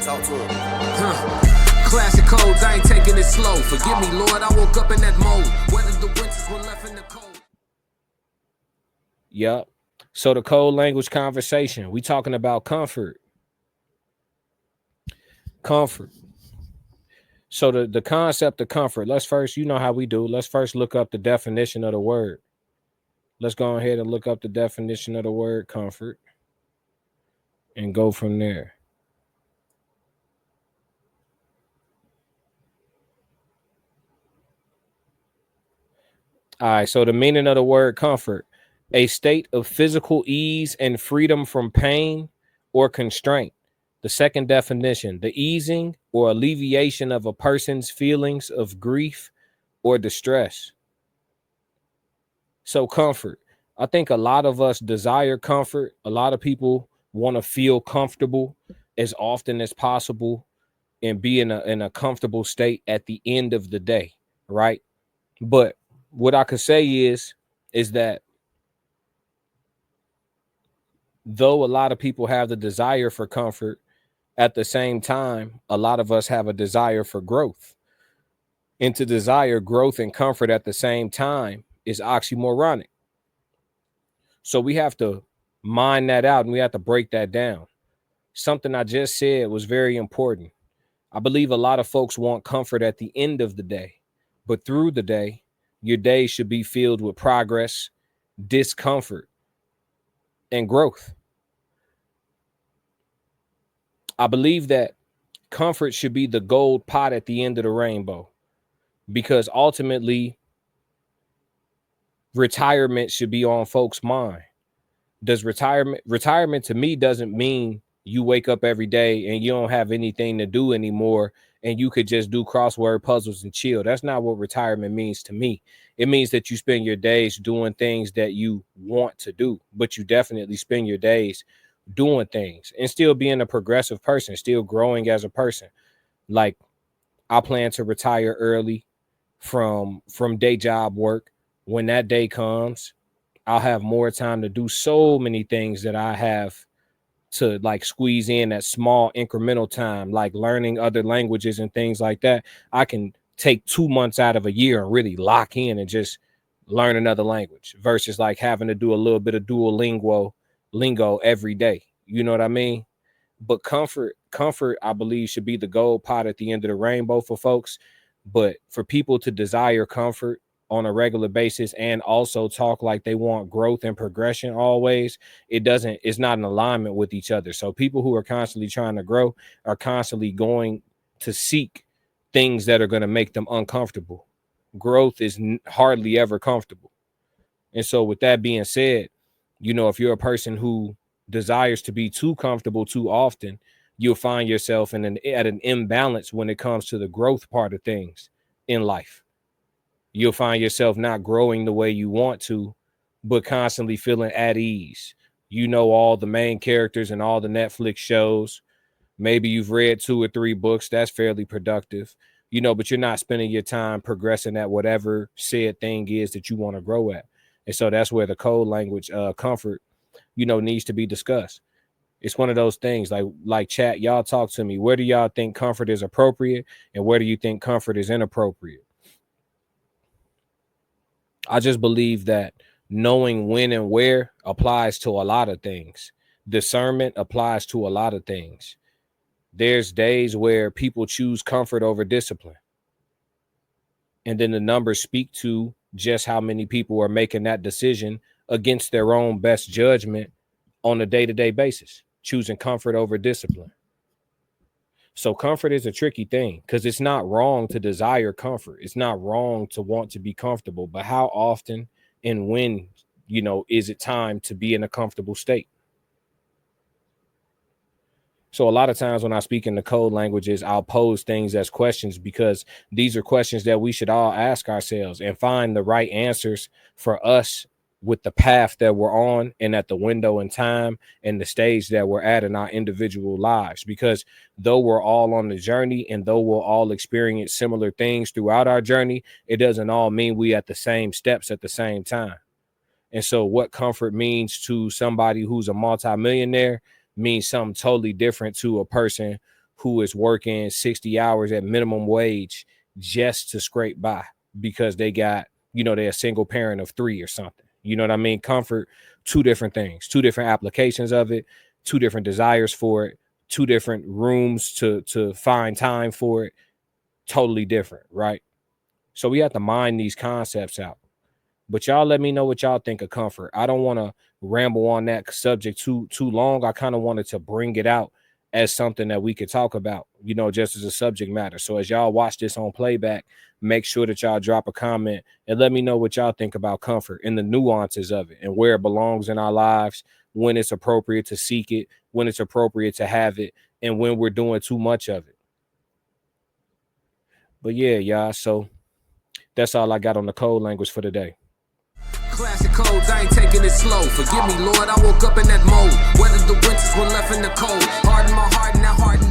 Talk to him. Classic codes, I ain't taking it slow. Forgive me, Lord, I woke up in that mode. Whether the winters were left in the cold. Yup. So the code language conversation, we talking about comfort. Comfort. So the concept of comfort, let's first, you know how we do. Let's first look up the definition of the word. Let's go ahead and look up the definition of the word comfort and go from there. All right, so the meaning of the word comfort, a state of physical ease and freedom from pain or constraint. The second definition, the easing or alleviation of a person's feelings of grief or distress. So comfort. I think a lot of us desire comfort. A lot of people want to feel comfortable as often as possible and be in a comfortable state at the end of the day, right? But what I could say is that though a lot of people have the desire for comfort, at the same time, a lot of us have a desire for growth. And to desire growth and comfort at the same time is oxymoronic. So we have to mine that out and we have to break that down. Something I just said was very important. I believe a lot of folks want comfort at the end of the day, but through the day, your day should be filled with progress, discomfort, and growth. I believe that comfort should be the gold pot at the end of the rainbow, because ultimately retirement should be on folks' mind. Does retirement to me doesn't mean you wake up every day and you don't have anything to do anymore and you could just do crossword puzzles and chill. That's not what retirement means to me. It means that you spend your days doing things that you want to do, but you definitely spend your days doing things and still being a progressive person, still growing as a person. Like, I plan to retire early from day job work. When that day comes, I'll have more time to do so many things that I have to like squeeze in that small incremental time, like learning other languages and things like that. I can take 2 months out of a year and really lock in and just learn another language versus like having to do a little bit of lingo every day. You know what I mean? But comfort, I believe, should be the gold pot at the end of the rainbow for folks. But for people to desire comfort on a regular basis and also talk like they want growth and progression always, it's not in alignment with each other. So people who are constantly trying to grow are constantly going to seek things that are going to make them uncomfortable. Growth is hardly ever comfortable. And so with that being said, you know, if you're a person who desires to be too comfortable too often, you'll find yourself at an imbalance when it comes to the growth part of things in life. You'll find yourself not growing the way you want to, but constantly feeling at ease. You know all the main characters and all the Netflix shows. Maybe you've read 2 or 3 books. That's fairly productive, you know, but you're not spending your time progressing at whatever said thing is that you want to grow at. And so that's where the code language comfort, you know, needs to be discussed. It's one of those things like chat, y'all talk to me. Where do y'all think comfort is appropriate and where do you think comfort is inappropriate? I just believe that knowing when and where applies to a lot of things. Discernment applies to a lot of things. There's days where people choose comfort over discipline. And then the numbers speak to just how many people are making that decision against their own best judgment on a day-to-day basis, choosing comfort over discipline. So comfort is a tricky thing because it's not wrong to desire comfort. It's not wrong to want to be comfortable, but how often and when, you know, is it time to be in a comfortable state? So a lot of times when I speak in the code languages, I'll pose things as questions because these are questions that we should all ask ourselves and find the right answers for us with the path that we're on and at the window in time and the stage that we're at in our individual lives. Because though we're all on the journey and though we'll all experience similar things throughout our journey, it doesn't all mean we at the same steps at the same time. And so what comfort means to somebody who's a multimillionaire means something totally different to a person who is working 60 hours at minimum wage just to scrape by because they got, they're a single parent of 3 or something. You know what I mean? Comfort, two different things, two different applications of it, two different desires for it, two different rooms to find time for it. Totally different, right? So we have to mine these concepts out. But y'all let me know what y'all think of comfort. I don't want to ramble on that subject too long. I kind of wanted to bring it out as something that we could talk about, just as a subject matter. So as y'all watch this on playback, make sure that y'all drop a comment and let me know what y'all think about comfort and the nuances of it and where it belongs in our lives, when it's appropriate to seek it, when it's appropriate to have it, and when we're doing too much of it. But yeah, y'all, so that's all I got on the code language for today. Classic codes, I ain't taking it slow. Forgive me, Lord, I woke up in that mode. Weathered the winters when left in the cold. Hardened my heart and now hardened